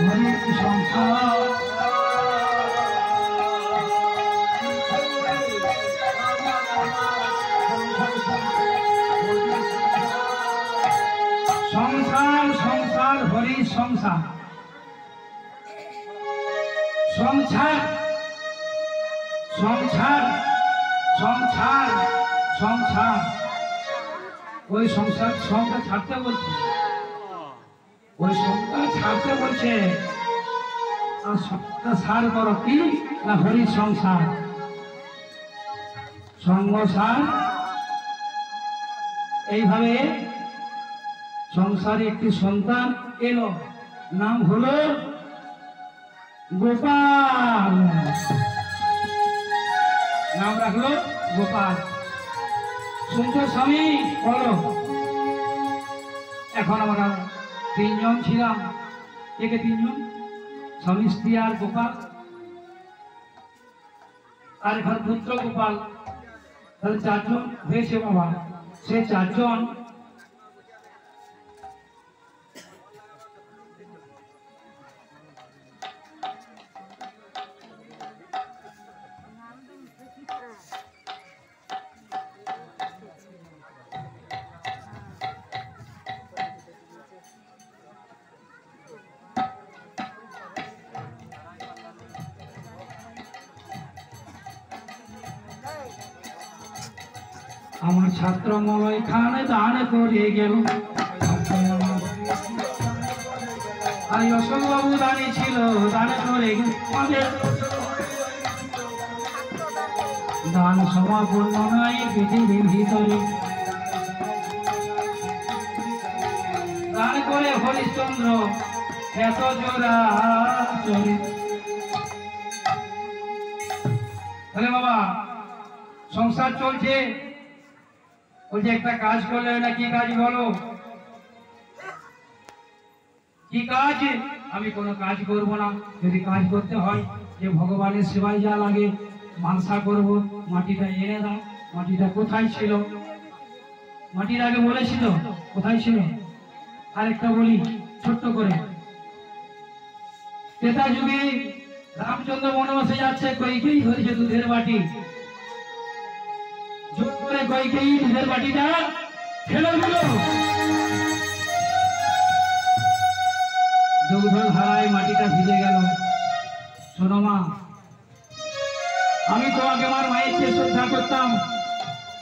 হরি সংসার সংসার সংসার হরি সংসার সংসার সংসার সংসার সংসার ওই সংসার সংসার ছাড়তে বলছে ওই সংসার ছাড়তে বলছে আর সবটা সার করো কি না হরি সংসার সংসার এইভাবে সংসারে একটি সন্তান এলো নাম হলো গোপাল নাম রাখলো গোপাল শুনছো স্বামী বলো এখন আমরা তিনজন ছিলাম কে তিনজন স্বামী স্ত্রী আর গোপাল আর এখন পুত্র গোপাল তাহলে চারজন হয়েছে বাবা সে চারজন আমার ছাত্র মলয় খানে দান করে গেল আর অশোক বাবু দানি ছিল দান করে দান সমাপূর্ণ নাই পৃথিবীর ভিতরে দান করে হরিশ্চন্দ্র এত জোড়া চলে তাহলে বাবা সংসার চলছে ওই যে একটা কাজ করলে না কি কাজ বলো কি কাজ আমি কোনো কাজ করব না যদি কাজ করতে হয় যে ভগবানের সেবায় যা লাগে মানসা করব মাটিটা এনে দাও মাটিটা কোথায় ছিল মাটির আগে বলেছিল কোথায় ছিল আরেকটা বলি ছোট্ট করে ত্রেতা যুগে রামচন্দ্র বনবাসে যাচ্ছে কইকেই ধরেছে দুধের বাটি জোর করে কইকেই দুধের বাটিটা ফেলে দিল দুগ্ধ ধারায় মাটিটা ভিজে গেল শোনো মা আমি তোমাকে আমার মায়ের চেয়ে শ্রদ্ধা করতাম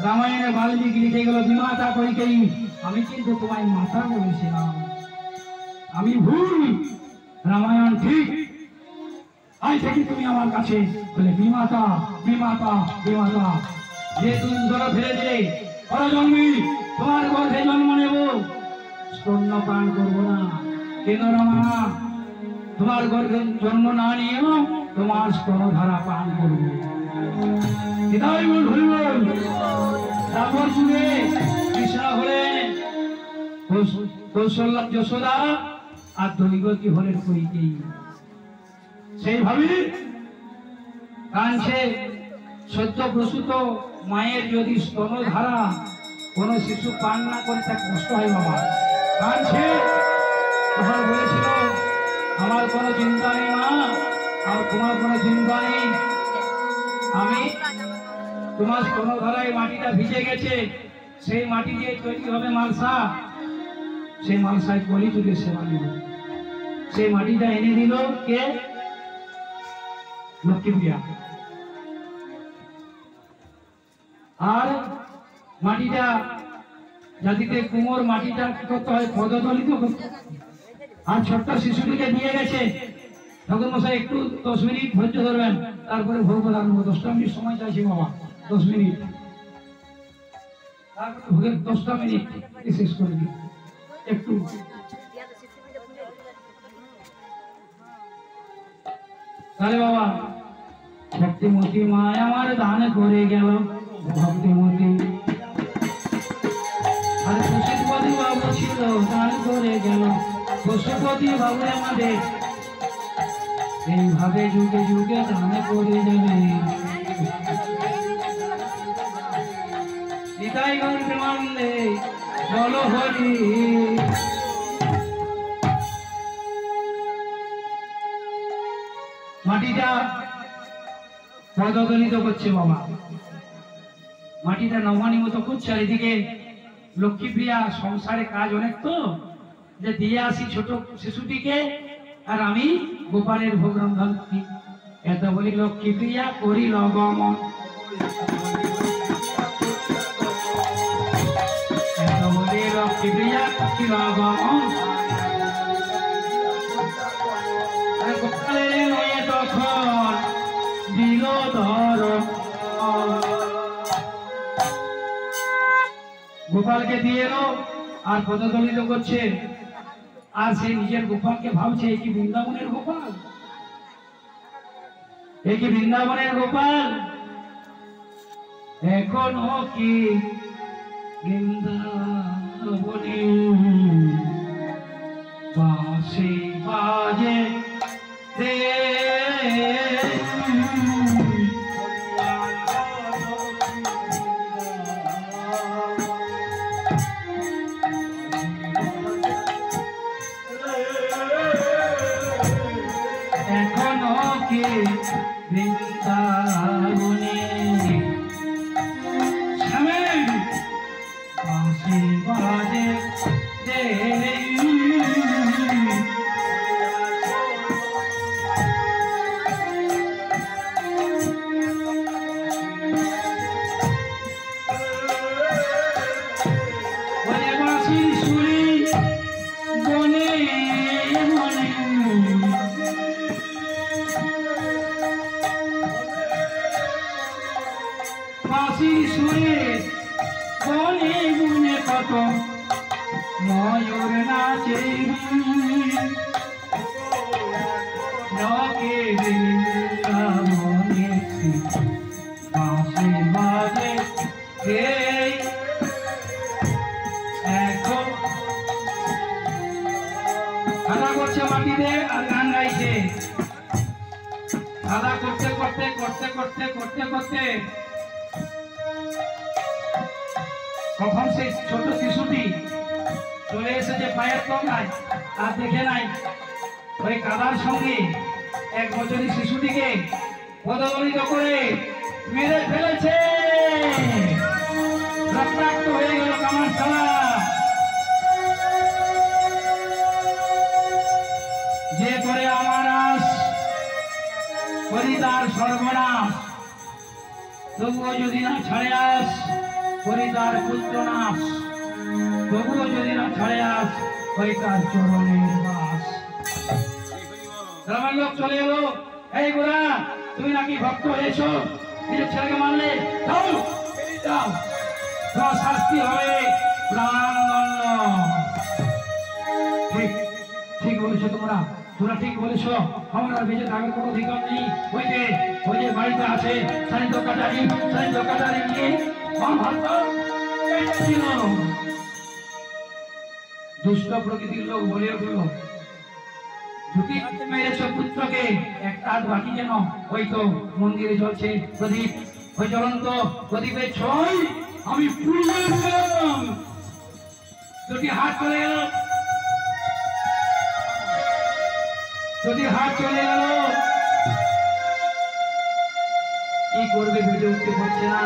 রামায়ণে বাল্মীকি লিখে গেল বিমাতা কইকেই আমি কিন্তু তোমায় মাতা বলেছিলাম আমি ভুল রামায়ণ ঠিক আজ থেকে তুমি আমার কাছে বলে বিমাতা বিমাতা বিমাতা যে তুমি ধরে ফেলে দিলে পরজন্মী তোমার গর্ভে জন্ম নেব স্তন্য পান করবো না কেন রামা তোমার গর্ভে জন্ম না নিয়েও তোমার স্তনধারা পান করবো তারপর যুগে কৃষ্ণ হলেন কৌশল্য যশোদা আর দৈবকী হলেন কইকেয়ী সেইভাবে কাঁদছে সদ্য প্রসূত মায়ের যদি স্তনধারা কোন শিশু পান না করে তা কষ্ট হয় বাবা কাঁদছে তখন বলেছিল আমার কোনো চিন্তা নেই মা আর তোমার কোনো চিন্তা নেই আমি তোমার স্তনধারায় মাটিটা ভিজে গেছে সেই মাটি দিয়ে তৈরি হবে মালসা সেই মালসায় কলিযুগে সেবা নিল সেই মাটিটা এনে দিল কে লক্ষ্মীপ্রিয়া আর মাটিটা জাতিতে কুমোর মাটিটা কি করতে হয় পদদলিত আর ছোট্ট শিশুটিকে দিয়ে গেছে ঠাকুর মশাই একটু 10 মিনিট ধৈর্য ধরবেন তারপরে ভোগ প্রদান 10টা মিনিট সময় চাইছি বাবা 10 মিনিট তারপরে ভোগের 10টা মিনিট শেষ করে দিই একটু তাহলে বাবা ভক্তিমতী মা আমার দান করে গেল ভক্তিমতী আর পশুপতি বাবু ছিল দান করে গেল পশুপতি বাবু আমাদের এইভাবে যুগে যুগে দান করে যাবে নিতাই গৌর প্রেমানন্দে জল হরি মাটিটা পদদলিত করছে বাবা, মাটিটা নমানি মতো করছে। আর এদিকে লক্ষ্মীপ্রিয়া সংসারে কাজ অনেক তো, যে দিয়ে আসি ছোট শিশুটিকে আর আমি গোপালের ভোগ রন্ধন করি। এত বলি লক্ষ্মীপ্রিয়া করিল গমন, এত বলি লক্ষ্মীপ্রিয়া করিল গমন। গোপালের নয়ে তখন দিল ধর, গোপালকে দিয়ে এলো আর পদদলিত করছে। আর সে নিজের গোপালকে ভাবছে এ কি বৃন্দাবনের গোপাল, এ কি বৃন্দাবনের গোপাল, এখনো কি বৃন্দাবনে বাঁশি বাজে রে, এখনো কি বৃন্দাবনে বাঁশি বাজে রে। ময়ূর নাচে নকে বৃন্দাবনে বাঁশি বাজে হে। এখন খাদা করছে মাটিতে আর গান গাইছে। খাদা করতে করতে করতে করতে করতে করতে কখন সেই ছোট শিশুটি চলে এসেছে পায়ের তলায়, আর দেখে নাই ওই কাদার সঙ্গে 1 বছরের শিশুটিকে পদদলিত করে মেরে ফেলেছে। রক্তাক্ত হয়ে গেল কামার ছাড়া। যে করে আমার আস করি তার সর্বনাশ, তবুও যদি না ছাড়ে আস করি তার পুত্র নাশ, তবুও যদি না ছাড়ে আস ওই তার চরণের বাস। গ্রামের লোক চলে এলো, এই গোরা তুমি নাকি ভক্ত হয়েছো, নিজের ছেলেকে মারলে, যাও যাও, তোমার শাস্তি হবে প্রাণদণ্ড। ঠিক ঠিক বলেছো তোমরা, তোমরা ঠিক বলেছো। আমরা বেঁচে থাকার কোনো অধিকার নেই। ওই যে বাড়িতে আছে সানিধ্য কাটারি, সানিধ্য কাটারি নিয়ে দুষ্ট প্রকৃতির লোক বলে উঠল, ঝুঁকি মেরেছ পুত্রকে, একটা হাত বাকি যেন। ওই তো মন্দিরে জ্বলছে প্রদীপ, ওই জ্বলন্ত প্রদীপের ছয় আমি পুড়িয়ে দিলাম। 2টি হাত চলে গেল, 2টি হাত চলে গেল। কি করবে ভেবে উঠতে পারছে না।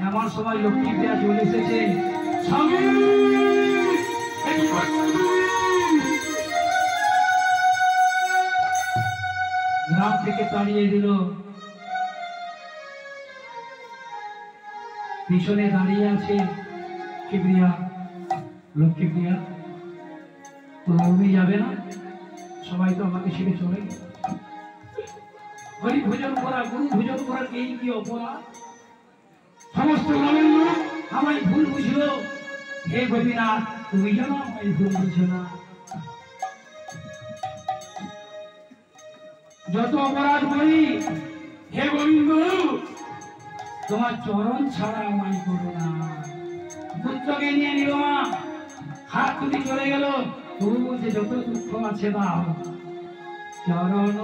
এমন সময় লক্ষ্মীপ্রিয়া চলে এসেছে। স্বামী গ্রাম থেকে তাড়িয়ে দিল। পিছনে দাঁড়িয়ে আছে লক্ষ্মীপ্রিয়া। লক্ষ্মীপ্রিয়া তুমি যাবে না? সবাই তো আমাকে ছেড়ে চলে। হরি ভোজন করা, গুরু ভোজন করার এই কি অপরাধ? সমস্ত গ্রামের লোক আমায় ভুল বুঝল। হে গোপীনাথ, তুমি যেন আমায় ভুল বুঝো না। যত অপরাধ করি, হে গোবিন্দ তোমার চরণ ছাড়া আমায় করো না। পুত্রকে নিয়ে নিল মা, হাত তুলে চলে গেল। তবু বলছে যত দুঃখ আছে দাও, চরণ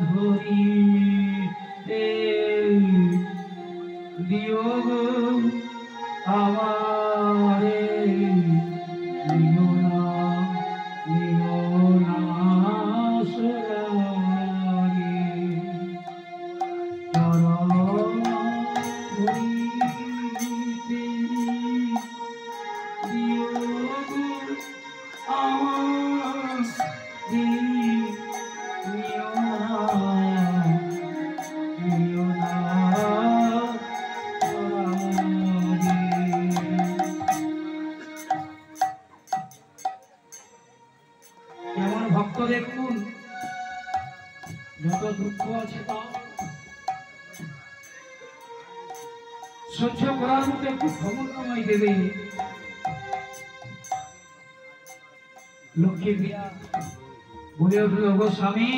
ধরি দিও গো আমারে, নিও না ভক্ত দেখুন যত দুঃখ আছে তা সহ্য করার মতো একটু ক্ষমতাময় দেবে। লক্ষ্মী প্রিয়া বলে উঠল, গো স্বামী,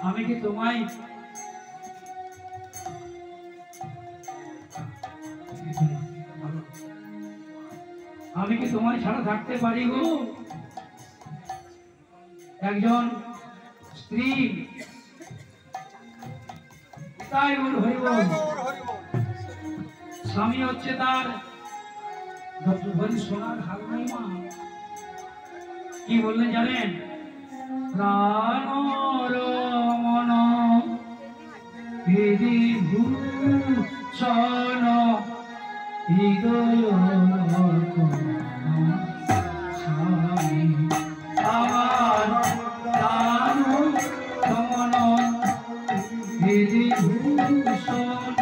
আমি কি তোমায় ছাড়া থাকতে পারি গো? একজন স্ত্রী স্বামী হচ্ছে তার সোনার হালমাই মা। কি বললেন জানেন? প্রাণ মন ভূষণ হৃদয় আমার প্রাণ মন ভূষণ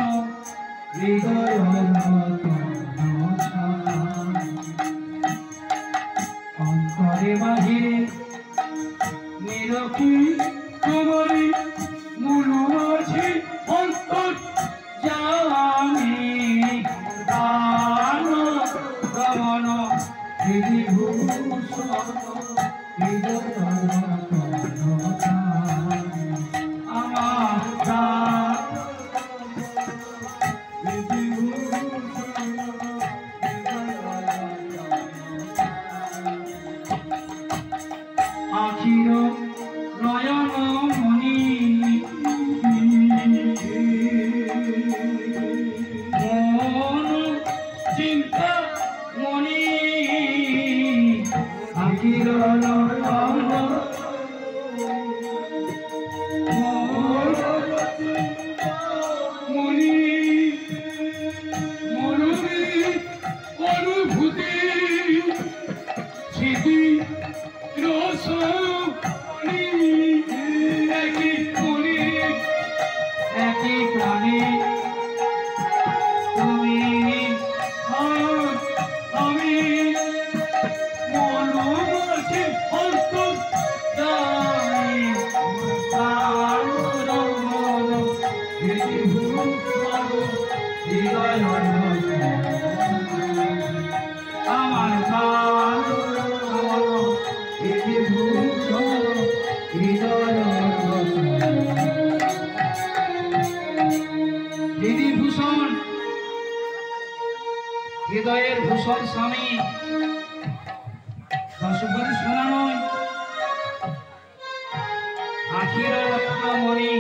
হৃদয় অন্তরে বাহিরে নিরকি তোমারি মূল আছে অন্তর জানি দান গমন হৃদি ভূষণ হৃদয় আখির নয়ন মণি মন চিন্তা মণি আখির নয়ন মণি মরুরি অনুভূতি স্মৃতি একই প্রাণী তুমি আমি মন আছে অন্তর জানি আমার প্রাণ হৃদি ভূষণ হৃদয়ের ভূষণ স্বামী দশপতি শোনা নয়। আখির রত্নমণি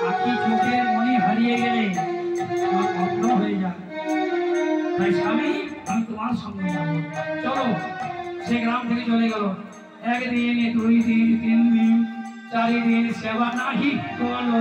আখি চোখের মণি হারিয়ে গেলে অপ্ন হয়ে যায়। তাই স্বামী, আমি তোমার সঙ্গে যাবো, চলো। সে গ্রাম থেকে চলে গেল। একদিন, 2 দিন, 3 দিন, 4 দিন সেবা নাহি হলো।